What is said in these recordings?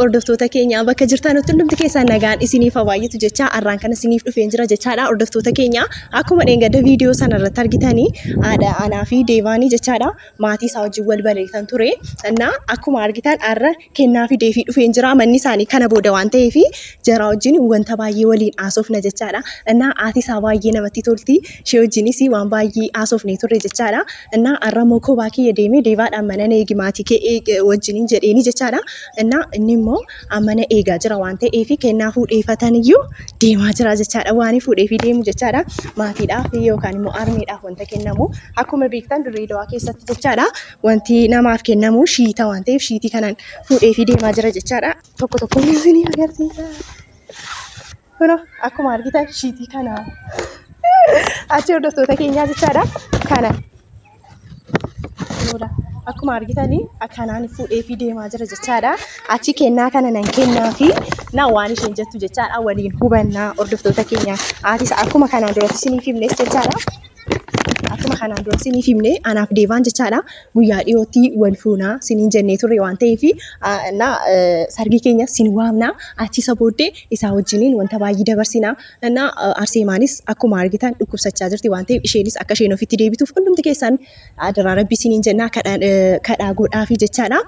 Hordoftoota keenya bakka jirtan hundumti keessan nagaan isiniif hawaayyitu jecha arraan kana isiniif dhufeen jira jechaadha. Hordoftoota keenya akkuma dheengadda viidiyoo sana irratti argitanii haadha anaa fi deevaanii jechaadha maatii isaa wajjin wal bareetan ture. Akkuma argitan arra kennaa fi deefii dhufeen jira manni isaanii kana booda waan ta'eef jara wajjin wanta baay'ee waliin haasofna jechaadha. Haati isaa baay'ee namatti tolti. Ishee wajjinis waan baay'ee haasofnee turre jechaadha. Arra immoo kophaa kiyya deemee deevaadhaan mana eegi maatii kee wajjiniin jedheeni jechaadha. Inni immoo mana eegaa jira waan ta'eef kennaa fuudheeffatan iyyuu deemaa jira jechaadha. Waan fuudheefi deemu jechaadha. Maatiidhaaf yookaan immoo armeedhaaf wanta kennamu akkuma beektan Dirreedawaa keessatti jechaadha. Wanti namaaf kennamu shiita waan ta'eef shiitii kanaan fuudheefi deemaa jira jechaadha. Tokko isinii agarsiisa. Akkuma argitan shiitii kana achi hordoftoota keenyaa jechaadha. Kana akkuma argitanii akkanaan fuudheefi deemaa jira jechaadha. Achi kennaa kana nan kennaa fi waan isheen jettu jechaadha. Waliin hubannaa hordoftoota keenya. Aatis akkuma kanaan duratti isiniif himnes jechaadha. Akkuma kanaan dura isiniif himne anaaf deevaan jechaadha. Guyyaa dhiyootti wal fuunaa isiniin jennee turre waan ta'eef sargii keenya isin waamna. Achisa booddee isaa wajjiniin wanta baay'ee dabarsina. Arseemaanis akkuma argitan dhukkubsachaa jirti waan ta'eef isheenis akka isheen ofitti deebituuf hundumti keessan adaraa rabbi isiniin jennaa kadhaa godhaafi jechaadha.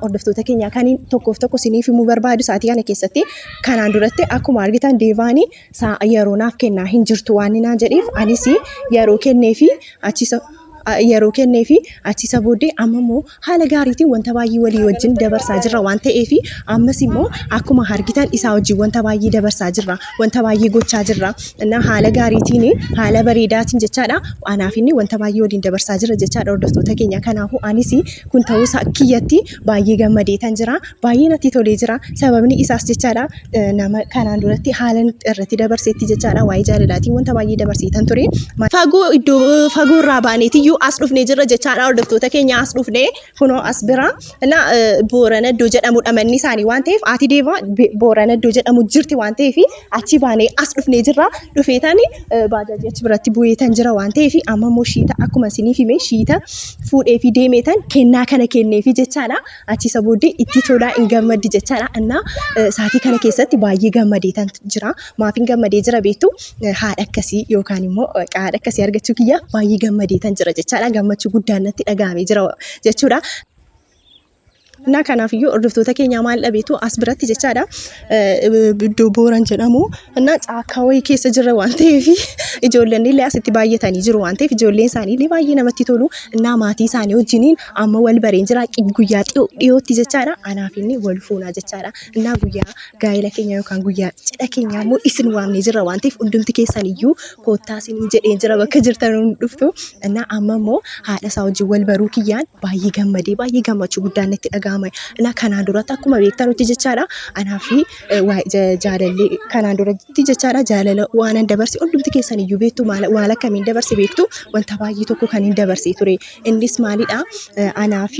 Hordoftoota keenya kaniin tokkoof tokko isiniif himuu barbaadu sa'aatii kana keessatti kanaan duratti akkuma argitan deevaanii yeroo naaf kennaa hin jirtu waan naan jedheef anis yeroo kenneefi yeroo kenneefi achisa booddee amma immoo haala gaariitiin wanta baay'ee walii wajjin dabarsaa jirra waan ta'eef ammas immoo akkuma argitan isaa wajjin wanta baay'ee dabarsaa jirra wanta baay'ee gochaa jirra. Haala gaariitiin haala bareedaatiin jechaadha. Anaaf inni wanta baay'ee waliin dabarsaa jira jechaadha hordoftoota keenya. Kanaafuu anis kun ta'uusaa kiyyatti baay'ee gammadeetan jira. Baay'ee natti tolee jira. Sababni isaas jechaadha nama kanaan duratti haala irratti dabarseetti jechaadha. Waa'ee jaalalaatiin wanta baay'ee dabarseetan ture. Fagoo irraa baaneeti as dhufnee jirra jechaadha. Hordoftoota keenya as dhufnee kunoo as bira Boorana iddoo jedhamudha manni isaanii waan ta'eef haati deevaa Boorana iddoo jedhamu jirti waan ta'eef achi baanee as dhufnee jirra. Dhufeetani baajaajii achi biratti bu'eetan jira waan ta'eef amma immoo shiita akkuma isiniif hime shiita fuudheefi deemeetan kennaa kana kenneefi jechaadha. Achisa booddee itti tolaa hin gammaddi jechaadha. Saatii kana keessatti baay'ee gammadeetan jira. Maaf hin gammadee jira beektu haadha akkasii yookaan immoo haadha akkasii argachuu kiyya baay'ee gammadeetan jira jechaadha. Gammachuu guddaan natti dhagahamee jira jechuudha. Kanaaf iyyuu hordoftoota keenya maal dhabeetu as biratti jechaadha. Iddoo Booran jedhamu caakkaa wayii keessa jirra waan ta'eef ijoolleen illee asitti baay'atanii jiru waan ta'eef ijoolleen isaanii illee baay'ee namatti tolu. Maatii isaanii wajjiniin amma wal bareen jira guyyaa dhiyootti jechaadha. Anaaf inni wal fuunaa jechaadha. Guyyaa gaa'ela keenya yookaan guyyaa cidha keenya immoo isin waamnee jirra waan ta'eef hundumti keessan iyyuu koottaa isiniin jedheen jira bakka jirtan dhuftu. Amma immoo haadha isaa wajjin wal baruu kiyyaan baay'ee gammadee baay'ee gammachuu guddaan natti dhagahama. Kanaan duratti akkuma beektanutti jechaadha. Anaaf jaalallee kanaan duratti jechaadha. Jaalala waan dabarse hundumti keessan iyyuu beektu maal akkamiin dabarse beektu wanta baay'ee tokko kan hin dabarsee ture. Innis maalidha? Anaaf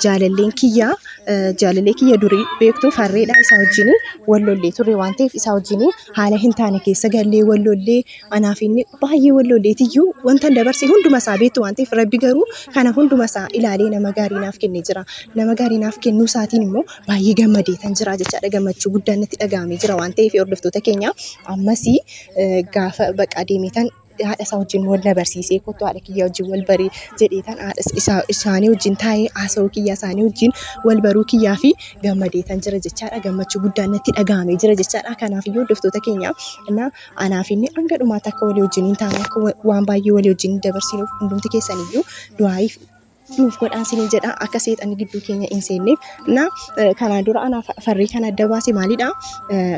jaalallee kiyya durii beektu farreedha isaa wajjin wal lollee ture waan ta'eef isaa wajjin haala hin taane keessa gallee wal lollee anaaf inni baay'ee wal lolleetiyyuu wanta dabarse hunduma isaa beektu waan ta'eef rabbi garuu kana hunduma isaa ilaalee nama gaarii naaf kennee jira. Nama gaarii naaf kennuu isaatiin immoo baay'ee gammadeetan jira jechaadha. Gammachuu guddaan natti dhagahamee jira waan ta'eef hordoftoota keenya ammas gaafa baqa deemeetan haadha isaa wajjin wal dabarsiisee kottu haadha kiyya wajjin wal barii jedheetan haadha isaanii wajjin taa'ee haasawuu kiyya isaanii wajjin wal baruu kiyyaa fi gammadeetan jira jechaadha. Gammachuu guddaan natti dhagahamee jira jechaadha. Kanaaf iyyuu hordoftoota keenya anaaf inni hanga dhumaatti akka walii wajjin hin taane akka waan baay'ee walii wajjin dabarsinuuf hundumti keessan iyyuu du'aayiif nuuf godhaan isinii jedha akka seexanni gidduu keenya hin seenneef. Kanaan dura anaaf farrii kan adda baase maalidha?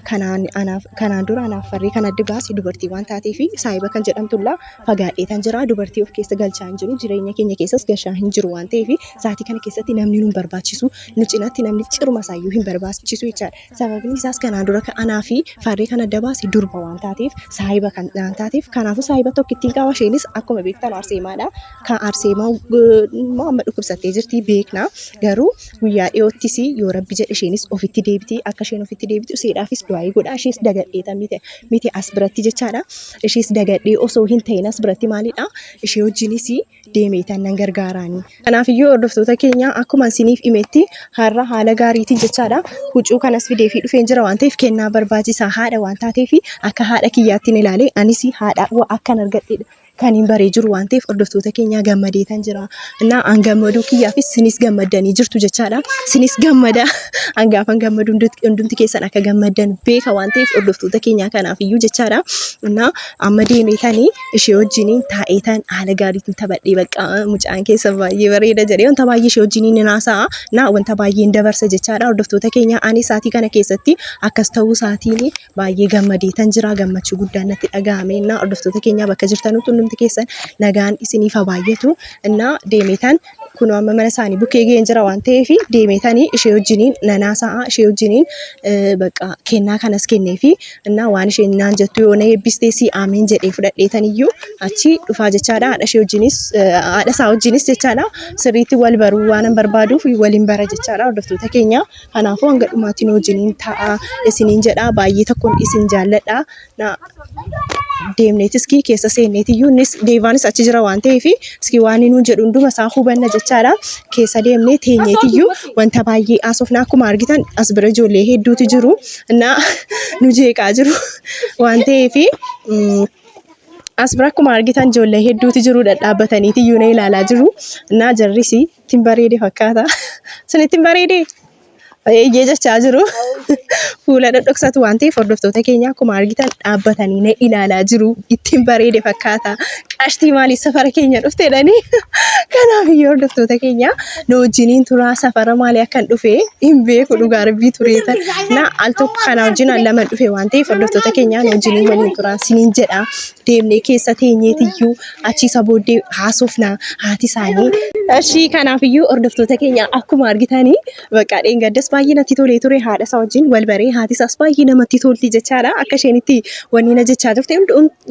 Kanaan dura anaaf farrii kan adda baase dubartii waan taateef saayiba kan jedhamtulla fagaadheetan jira. Dubartii of keessa galchaa hin jiru. Jireenya keenya keessas galchaa hin jiru waan ta'eef saatii kana keessatti namni nu barbaachisu nu cinatti namni ciruma isaayyuu hin barbaachisu jechaadha. Sababni isaas kanaan dura anaaf farrii kan adda baase durba waan taateef saayiba kan taateef kanaafuu saayiba tokkittiin qaba. Isheenis akkuma beektan arseemaadha. Kan arseemaa immoo amma dhukkubsattee jirti beekna garuu guyyaa dhiyootti yoo rabbi jedhe isheenis ofitti deebiti akka isheen ofitti deebitu seedhaafis du'aa godha ishees dagadheeta miti as biratti jechaadha ishees dagadhee osoo hin ta'in as biratti maalidha ishee wajjinis deemeetan nan gargaaraani kanaafiyyuu hordoftoota keenya akkuma isiniif himetti har'a haala gaariitiin jechaadha huccuu kanas fidee fi dhufeen jira waan ta'eef kennaa barbaachisaa haadha waan taateef akka haadha kiyyaatti ilaalee anis haadha akkan argadheedha kan hin baree jiru waan ta'eef hordoftoota keenya gammadeetan jira. Innaa an gammaduu kiyyaafis sinis gammadanii jirtu jechaadha. Sinis gammada hangaafan gammadu hundumti keessan akka gammadan beeka waan ta'eef hordoftoota keenya kanaaf iyyuu jechaadha. Innaa amma deemeetanii ishee wajjiniin taa'eetan haala gaariitiin taphadhee bakka mucaan keessa baay'ee bareeda jedhee wanta baay'ee ishee wajjiniin naasa'a. Naa wanta baay'een dabarsa jechaadha. Hordoftoota keenya ani saatii kana keessatti akkas ta'uu saatiin baay'ee gammadeetan jira. Gammachuu guddaan natti dhaga'ame. Innaa hordoftoota keenya bakka jirtanutti keessan nagaan isiniif baay'atu innaa deemeetan kunoo amma mana isaanii bukkee ga'een jira waan ta'eef deemeetanii ishee wajjiniin nanaasa'a ishee wajjiniin bakka kennaa kanas kenneefi innaa waan isheen naan jettu yoo na eebbistee si aamiin jedhee fudhadheetaniyyuu achi dhufaa jechaadha haadha ishee wajjinis haadha isaa wajjinis jechaadha sirriitti wal baruu waan barbaaduuf waliin bara jechaadha hordoftoota keenya kanaafuu hanga dhumaatiin wajjiniin ta'a isiniin jedha baay'ee tokkoon isin jaalladha deemneetis keessa seenneetiyyuu innis deevaanis achi jira waan ta'eef iski waan nuun jedhu hunduma isaa hubanna jechaadha keessa deemnee teenyeetiyyuu wanta baay'ee haasofna akkuma argitan as bira ijoollee hedduutu jiru innaa nu jeeqaa jiru waan ta'eef as bira akkuma argitan ijoollee hedduutu jiru dhadhaabbataniitiyyuu na ilaalaa jiru innaa jarris ittiin bareede fakkaata sun ittiin bareede eeyyee jechaa jiru fuula dhoksaatu waan ta'eef hordoftoota keenya akkuma argitan dhaabbatanii na ilaalaa jiru ittiin bareede fakkaata qashtii maalii safara keenya dhufteedhani kanaaf iyyuu hordoftoota keenya nu wajjiniin turaa safara maalii akkan dhufe hin beeku dhugaa rabbii tureetan na al tokko kana wajjin al lama dhufe waan ta'eef hordoftoota keenya nu wajjiniin waliin turaa siniin jedha deemnee keessa teenyeetiyyuu achiisa booddee haasofna haati isaanii ashii kanaaf iyyuu hordoftoota keenya akkuma argitanii bakka dheengaddas baay'ee natti tolee ture haadha isaa wajjin wal baree haati isaas baay'ee namatti tolti jechaadha akka isheen itti wanni na jechaa turte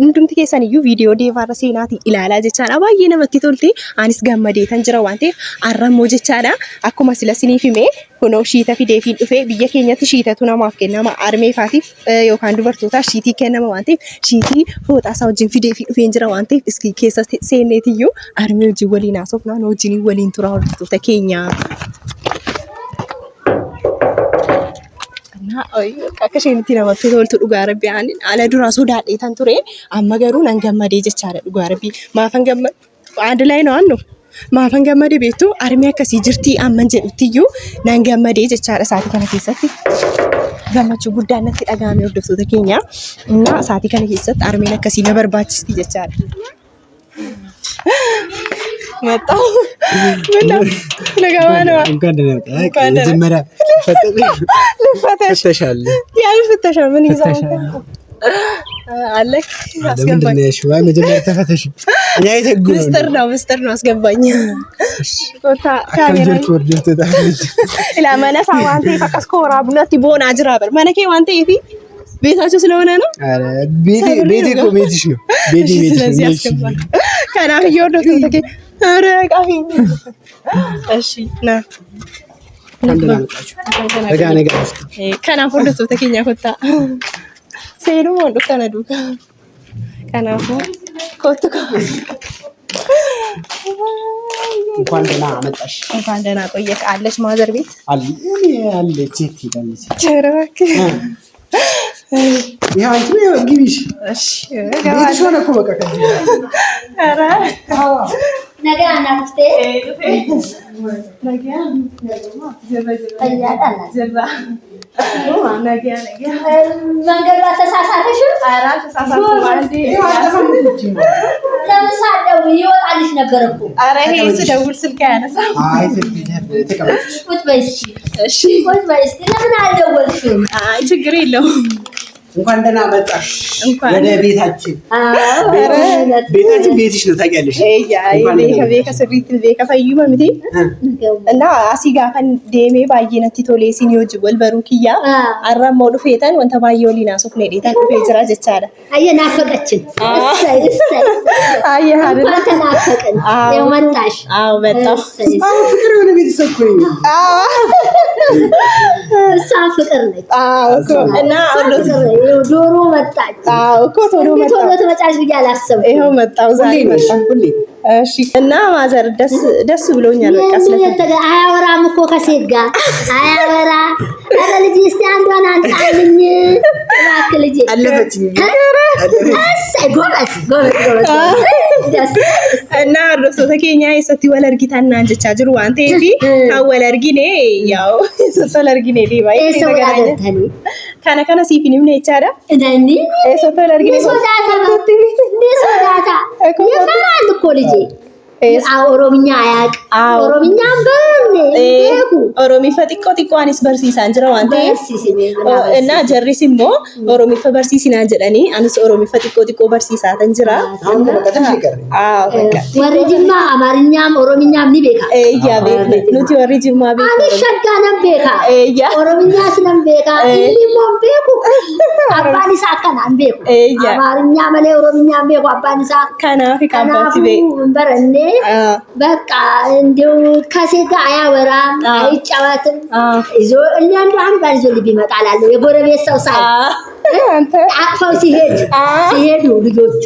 hundumti keessan iyyuu viidiyoo deevaarra seenaatiin ilaalaa jechaadha baay'ee namatti tolti anis gammadeetan jira waan ta'eef arrammoo jechaadha akkuma sila siniif himee kunoo shiita fideefiin dhufee biyya keenyatti shiitatu namaaf kennama armeefaatiif yookaan dubartootaaf shiitii kennama waan ta'eef shiitii fooxaa isaa wajjin fideefii dhufeen jira waan ta'eef iski keessa seenneetiyyuu armee wajjin waliin haasofnaan wajjin waliin tura hordoftoota keenya. Akka isheen itti namatti toltu dhugaa rabbii haala duraa sodaadheetan ture amma garuu nan gammadee jechaadha dhugaa rabbii maafan gammade adilaa hin waannu maafan gammade beektu armee akkasii jirtii amman jedhuttiyyuu nan gammadee jechaadha saatii kana keessatti gammachuu guddaan natti dhaga'ame hordoftoota keenya innaa saatii kana keessatti armeen akkasii na barbaachisti jechaadha. Mataw mana nagawana እንኳን መጀመሪያ ልፈተሻል ያ ልፈተሻል ምን ይዛው አለክ አስገባኝ ወይ መጀመሪያ ተፈተሽ እኛ የተጉ ሚስተር ነው አስገባኝ ፎታ ካሜራ ኢላ ማነሳ ዋንቴ ፈቀስኮ ራብነት ቦና አጅራበር ማነኬ ዋንቴ ይፊ ቤታቸው ስለሆነ ነው አረ ቤቴ እኮ ቤትሽ ነው ቤቴ ነው ካና ይወርደው ተከ አረ ቃፊ እሺ ና ነገ ካና ፎርደው ተከኛ ኮታ ሰይሩ ወንዱ ካናዱ ካናፉ ኮቱ እንኳን ደህና መጣሽ እንኳን ደህና ቆየሽ አለሽ ማዘር ቤት አለ ቼክ ይላልሽ ቸራክ ያ አንቺ ግቢሽ እሺ ጋር ሆነ እኮ በቃ ከዚህ አረ ነገ አናፍቴ ነገ ጀባ ነገ መንገድ ተሳሳተሽ አራ ተሳሳተ ማለት ለምሳሌው ይወጣልሽ ነበር እኮ አረ ይሄ ስደውል ስልክ ያነሳ አይ ተቀበልሽ ቁጭ በይ እሺ ቁጭ በይ ለምን አልደወልሽም አይ ችግር የለውም እንኳን ደህና መጣሽ ወደ ቤታችን። ቤታችን ቤትሽ ነው ታውቂያለሽ። ቤከ ስሪት ቤከ ፈይማ ምቲ እና አሲጋ ፈን ዴሜ ባየነቲ ቶሌ ሲኒዮጅ ወልበሩ ኪያ አራሞ ዱፌታን ወንተ ባየው ሊና ሶፍ ነዴታን ዱፌ ጅራ ጀቻለ አየ ናፈቀችን አየ ሀደ ተናፈቀን የመጣሽ አው በጣም ፍቅር ወደ ቤት ሰኩኝ እሷ ፍቅር ነች እና ዶሮ መጣች እኮ ቶሎ ተመጣች ብዬ አላሰብኩም ይሄው መጣው ዛሬ ሁሌ እሺ እና ማዘር ደስ ብሎኛል በቃ ስለተ አያወራም እኮ ከሴት ጋር አያወራ አረ ልጅ እስቲ አንዷን አንጣልኝ እባክህ ልጅ አለፈችኝ ጎበዝ እና ሮሶ ተከኛ የሰቲ ወለርጊታና አንጀቻ ጅሩ አንተ ይዲ ካወለርጊኔ ያው ሰሰለርጊኔ ዲባይ ካና ሲፊኒም ነው ይቻላ እንደኒ ሰሰለርጊኔ ሶዳታ የማን እኮ ልጅ ኦሮምኛ አያቅ ኦሮምኛ በኔ ኦሮሚ ፈጥቆ ጥቋንስ በርሲሳን ጅራ አንተ እና ጀሪሲሞ ኦሮሚ ፈበርሲሲና ጀዳኒ አንስ ኦሮሚ ፈጥቆ ጥቆ በርሲሳን ጅራ ወረጅማ አማርኛም ኦሮምኛም ኒቤካ ያ ቤት ኑቲ ወረጅማ ቤት አኒ ሸጋናም ቤካ ኦሮምኛ ስለም ቤካ ኢሊሞ ቤኩ አባኒሳ ከናን ቤኩ አማርኛ ማለ ኦሮምኛ ቤኩ አባኒሳ ከናፊ ካምፓቲ ቤ በረኔ በቃ እንደው ከሴት አያወራ አይጫወትም ይዞ እኛን አንባል ይዞ ቢመጣላል የጎረቤት ሰው ሳይ አንተ አፋው ሲሄዱ ልጆቹ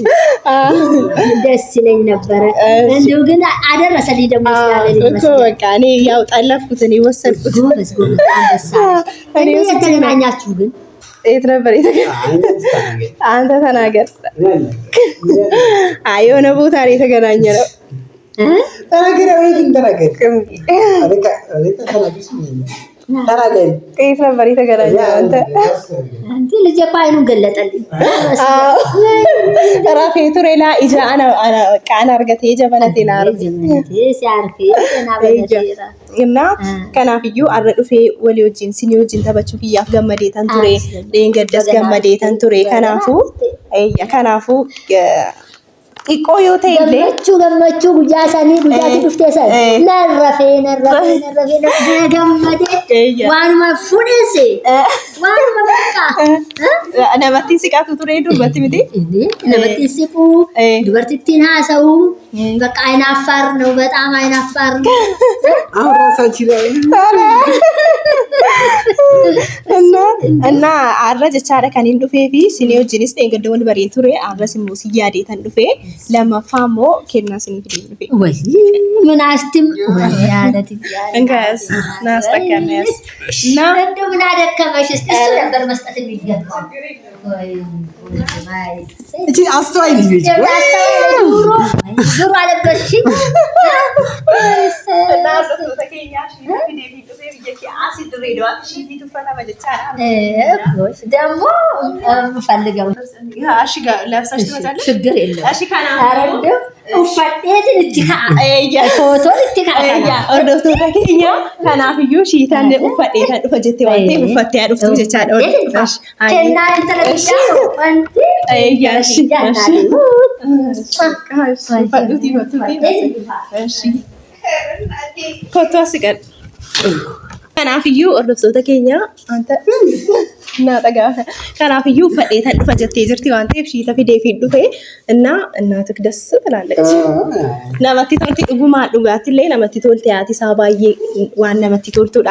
ደስ ይለኝ ነበር እንደው ግን አደረሰልኝ ደግሞ ስላለኝ እኮ በቃ እኔ ያው ጠለፍኩት እኔ ወሰድኩት ጎበዝ አንበሳ እኔ የተገናኛችሁ ግን የት ነበር አንተ ተናገር የሆነ ቦታ ላይ የተገናኘ ነው ተናገር ወይ ተናገር ተናገር ከየት ነበር የተገናኘ አንተ ልጅ ባይኑን ገለጠልኝ ራፌ ቱሬላ ኢጃ አና ቃና አርገቴ ጀበነቴ ላር ሲያርፊ እና ከናፍዩ አረዱፌ ወሊዮጂን ሲኒዮጂን ተበቹ ፍያፍ ገመዴታን ቱሬ ደንገደስ ገመዴታን ቱሬ ከናፉ ኢቆዮቴ ገመቹ ጉጃሳኒ ጉጃቲ ዱፍቴሰ ነረፌ ገመዴ ዋን ማፉኔሴ ዋን ማበቃ ነመቲ ሲቃቱ ቱሬ ዱርበቲ ሚቲ ነመቲ ሲቁ ዱበርቲቲን ሃሰው በቃ አይናፋር ነው በጣም አይናፋር ነው አሁን ራሳችን እና አረጀ ቻለ ከኒን ዱፌፊ ሲኒዮጂንስ ደንገደወል በሬን ቱሬ አረሲሙ ሲያዴታን ዱፌ ለማፋሞ ከናስኒ ዱፌ ወይ ምን አስትም ያለት እንጋስ ናስተካነስ እና እንደው ምን አደከመሽ እስቲ ነበር መስጠት የሚገባው ወይ እቺ አስተዋይ ልጅ ዱሮ አለበሽ ደግሞ ፈልገው አሽጋ ለብሳሽ ትመጣለሽ ችግር የለም አሽካ አረደ ኡፈቴት እትካ ፎቶ እትካ ኦርዶቶ ተከኛ ከናፍዩ ሺታን ኡፈቴታ ዱፈጀቴ ዋንቴ ኡፈቴ ያዱፍቱ ጀቻ ኦርዶታሽ ከና እንተለብሻ አንተ ያሽ ፈዱቲ እሺ ኮቶ አስቀር ከናፍዩ ኦርዶቶ ተከኛ አንተ እና ጠጋ ከናፍዩ ፈዴታን ዱፈጀቴ ጅርቲ ዋንቴ ሺታ ፊዴ ፊዱፌ እና እናትክ ደስ ትላለች ለማቲ ቶልቲ ዱጉማ ዱጋቲ ላይ ለማቲ ቶልቲ ያቲ ሳባዬ ዋና ማቲ ቶልቱዳ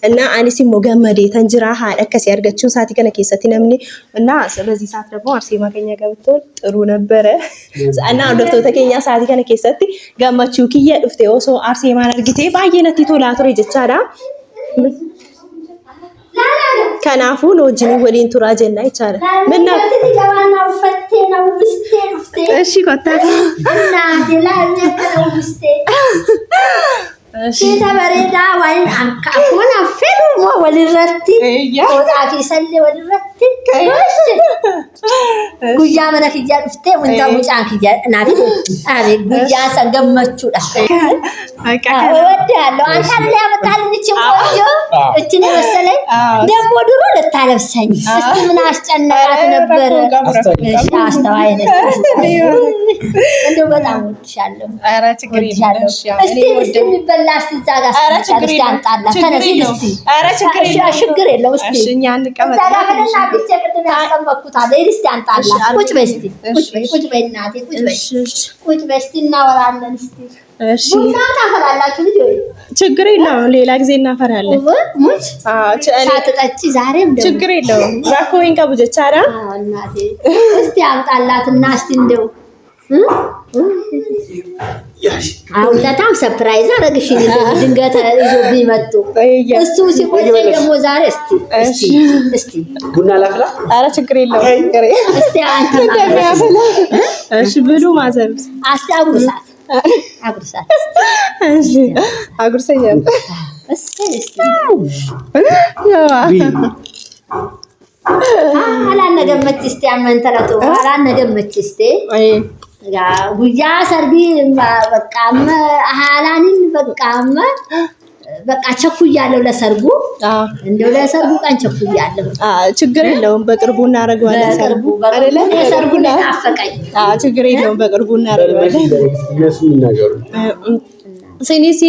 እና አንሲ ሞገመዴታን ጅራ ሀደከስ ያርገቹ ሳቲ ከነ ከሰቲ ነምኒ እና በዚህ ሰዓት ደግሞ አርሴማ ከኛ ገብቶ ጥሩ ነበረ እና ኦርዶቶ ተከኛ ሳቲ ከነ ከሰቲ ገመቹ ኪየ ዱፍቴ ኦሶ አርሴማ አርጊቴ ባየነቲ ቶላቱሬ ጀቻዳ ከናፉ ነው ጂኒ ወሊን ቱራ ጀና ይቻላል ምንና እሺ ኮታ እና ዲላኛ ከነው ውስጤ እሺ ተበሬዳ ወይን አንካፎና ፈሩ ወልረቲ ወጣፊ ሰለ ወልረቲ guyyaa mana kiyyaa dhuftee wanta mucaan kiyyaa naati ani guyyaa san gammachuudha እወድሃለሁ አንተ ያመጣልኝ ቆንጆ እቺን መሰለኝ ደግሞ ድሮ ልታለብሰኝ እስቲ ምን አስጨነቃት ነበር እሺ አስተዋይ ነሽ እንደው በጣም ወድሻለሁ ኧረ ችግር የለም እስቲ የሚበላ እስቲ ዛጋ እስቲ አንጣላ ተነስ እስቲ ኧረ ችግር የለም እስቲ እሺ እኛ እንቀመጥ ዛጋ ከደና ብቻ ቅድም ያስቀመጥኩት አለ እስቲ አንጣላ ቁጭ በይ እስቲ ቁጭ በይ እናቴ ቁጭ በይ እስቲ እናወራለን እስቲ እሺ ቡና ታፈላላችሁ ልጅ ችግር የለውም ሌላ ጊዜ እናፈራለን ሙች ሳትጠጪ ዛሬም ደግሞ ችግር የለውም ራኮይን ከቡጀቻራ እናቴ እስቲ አምጣላትና እስቲ እንደው አውላታም ሰርፕራይዝ አረግሽኝ ድንገት ይዞብኝ መጡ እሱ ሲቆጨኝ ደግሞ ዛሬ እስቲ ቡና ላፍላ አረ ችግር የለውም እስቲ አንተ እንደሚያፈላ እሺ ብሉ ማዘር አስታውሳት አጉርሳት እሺ አጉርሰኛል እስቲ አላነገመች እስቲ አመንተራቱ አላነገመች እስቲ ያ ጉያ ሰርቢ በቃም አሃላንን በቃ ቸኩያለሁ ለሰርጉ እንደው ለሰርጉ ቀን ቸኩያለሁ ችግር የለውም በቅርቡ እናረጋለን ሰርጉ አይደለ ሰርጉ አፈቀኝ ችግር የለውም በቅርቡ እናረጋለን Sinisi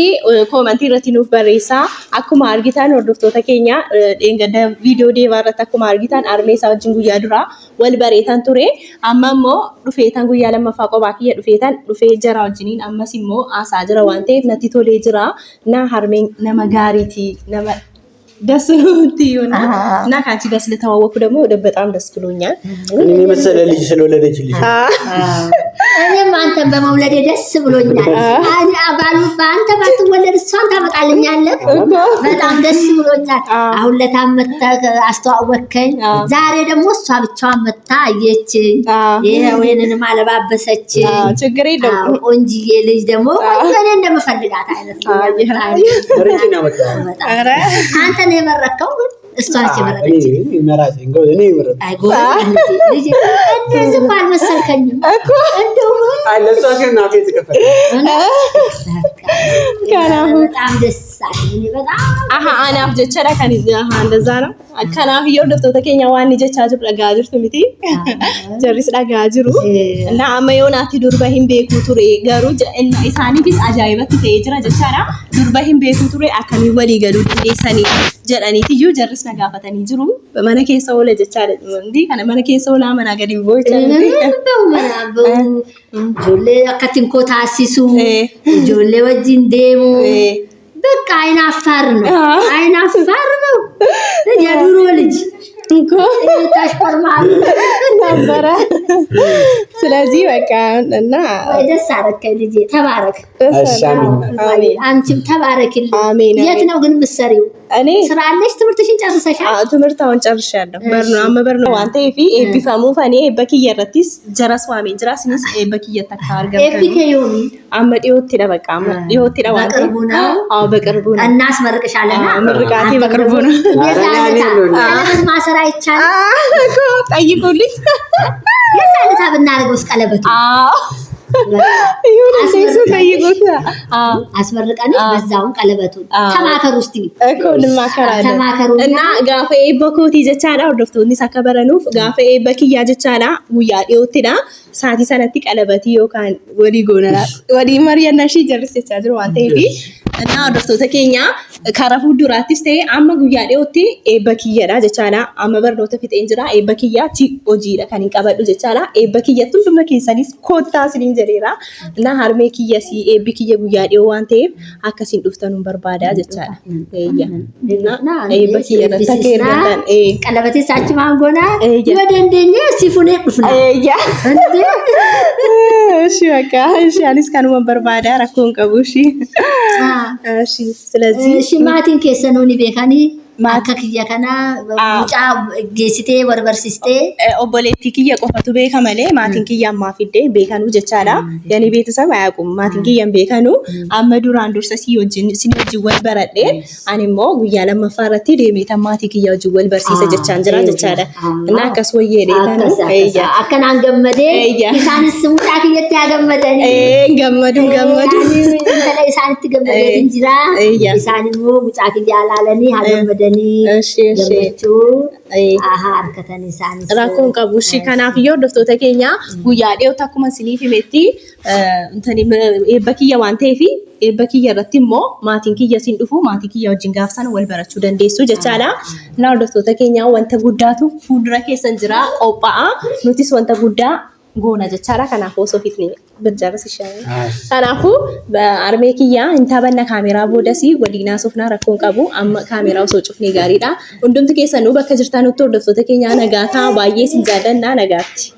komentii irratti nuuf barreessaa akkuma argitan hordoftoota keenya dheengadda viidiyoo deemaa irratti akkuma argitan armee isaa wajjin guyyaa duraa wal bareetan ture amma immoo dhufeetan guyyaa lammaffaa qophaa kiyya dhufee jara wajjiniin ammas immoo aasaa jira waan ta'eef natti tolee jira na harmeen nama gaariiti nama ደስ ነው እና ካንቺ ጋር ስለተዋወቁ ደግሞ በጣም ደስ ብሎኛል እኔ መሰለ ልጅ ስለወለደችልሽ እኔም አንተን በመውለዴ ደስ ብሎኛል አኒ አባሉ ባንተ ባትወለድ እሷን ታመጣልኛለህ በጣም ደስ ብሎኛል አሁን ለታመጣ አስተዋወከኝ ዛሬ ደግሞ እሷ ብቻዋን መጣ አየችኝ ይሄ ወይንንም አለባበሰች ችግር የለውም ቆንጂዬ ልጅ ደግሞ እኔ እንደምፈልጋት አይነት ረጅና መጣ አረ አንተ ነው የመረከው እሷች የመረከች እኔ መራጭ እኔ መረጥ አይ ጎበዝ ልጅ እንደዚህ ባል መሰልከኝም እኮ እንደው ለሷ ግን ናቴ ተከፈለ ካናሁ በጣም ደስ አለኝ በጣም አናፍ ጀቸራ ካኒ እንደዛ ነው ካናፍ ይወደፍቶ ተከኛ ዋን ጀቻ ጅር ዳጋጅር ትምቲ ጀሪስ ዳጋጅሩ እና አመዮናቲ ዱርባሂም ቤኩ ቱሬ ጋሩ እና ኢሳኒ ቢስ አጃይበት ተይጅራ ጀቻራ ዱርባሂም ቤኩ ቱሬ አከሚ ወሊ ገዱ እንደሰኒ ጀራኒ ትዩ ጀሪስ ነጋፈተኒ ጅሩ በመነ ኬሰው ለጀቻለ እንዲ ከነ መነ ኬሰው ላመና ገዲ ቦይቻ ጆሌ አከቲን ኮታሲሱ ጆሌ ወጂን ደሙ በቃ አይናፋር ነው የዱሮ ልጅ እንኮ ታሽፈርማል ነበር ስለዚህ በቃ እና ደስ አረከኝ ልጅ ተባረክ አሜን አንቺም ተባረክልኝ አሜን የት ነው ግን ምሰሪው እኔ ስራ አለሽ ትምርትሽን ጨርሰሻል ትምርታውን ጨርሻለሁ በርኖ አመበርኖ አንተ ኤፊ ኤቢፋሙ ፈኔ በኪየረቲስ ጀራስዋሜ ጀራስኒስ ኤበኪየ ተካር ገብ ኤቢከዩኒ አመዲዮት ይደበቃ አመዲዮት ይደዋ አዎ በቅርቡ ነው እናስመርቅሻለና ምርቃቴ በቅርቡ ነው ማሰራ ይቻላል እኮ ጠይቁልኝ የሳለታ ብናረገው እስቀለበቱ አስመርቀን በዛውን ቀለበቱን ተማከሩ እስቲ እኮ ልማከራለን ተማከሩ እና ጋፈ ኤበኮቲ ጀቻላ ወርዶፍቶኒ ሳከበረኑፍ ጋፈ ኤበኪያ ጀቻላ ጉያ ዲዮቲዳ ሳቲ ሰነቲ ቀለበቲ ዮካን ወዲ ጎነራ ወዲ ማርያናሺ ጀርስ ጀቻጅሩ አንተይዲ እና ወርዶፍቶተ ኬኛ ካራፉ ዱራቲስ ተይ አማ ጉያ ዲዮቲ ኤበኪያዳ ጀቻላ አማ በርዶተ ፊት እንጅራ ኤበኪያ ቺ ኦጂዳ ካኒ ቀበዱ ጀቻላ ኤበኪያ ቱንዱመ ኬሰኒስ ኮታ ሲሊን ጀሪራ እና ሃርሜ ኪያሲ ኤቢኪየ ጉያ ዲዮ ዋንቴ አከሲን ዱፍተኑን በርባዳ ጀቻላ እያ እና ኤበኪያ ተከረተን ቀለበቴ ሳቺ ማንጎና ወደንደኛ ሲፉኔ ዱፍና እያ እሺ በቃ እሺ አሊስ ካኑ በርባዳ ረኮን ቀቡሺ እሺ ስለዚህ እሺ ማቲን ከሰኖኒ ቤካኒ akka kiyya kana mucaa geessitee barbarsistee obboleettii kiyya qofatu beeka malee maatiin kiyya ammaa fiddee beekanu jechaadha. Yani beeksisa baay'aaqum maatiin kiyya beekanu amma duraan dursa si wajjin wal baradhee ani immoo guyyaa lammaffaa irratti deemee tan maatii kiyya wajjin wal barsiisa jechaan jira jechaadha. Innaa akkas wayyeedhe kanu akkanaan gammadee isaanis mucaa kiyyatti haa gammadanii gammadu intala isaanitti gammadee jira isaan immoo mucaa kiyya ilaalanii haa gammadanii gammachuu harkatan isaanis rakkoon qabu shi kanaaf yoo hordoftoota keenya guyyaa dhiyoota akkuma isiniif himetti eebba kiyya waan ta'eef eebba kiyya irratti immoo maatiin kiyya siin dhufu maatii kiyya wajjin gaafsan wal barachuu dandeessu jechaadha. Na hordoftoota keenya wanta guddaatu fuuldura keessan jira qophaa'a nutis wanta guddaa goona jechaadha. Kanaaf osoo fitni birjaaras ishee kanaafuu armee kiyya intaabanna kaameraa boodasii waliinaa sofnaa rakkoon qabu amma kaameraa osoo cufnee gaariidha. Hundumti keessanuu bakka jirtan nutti hordoftoota keenya nagaa ta'a baay'ee sin jaalladha nagaatti.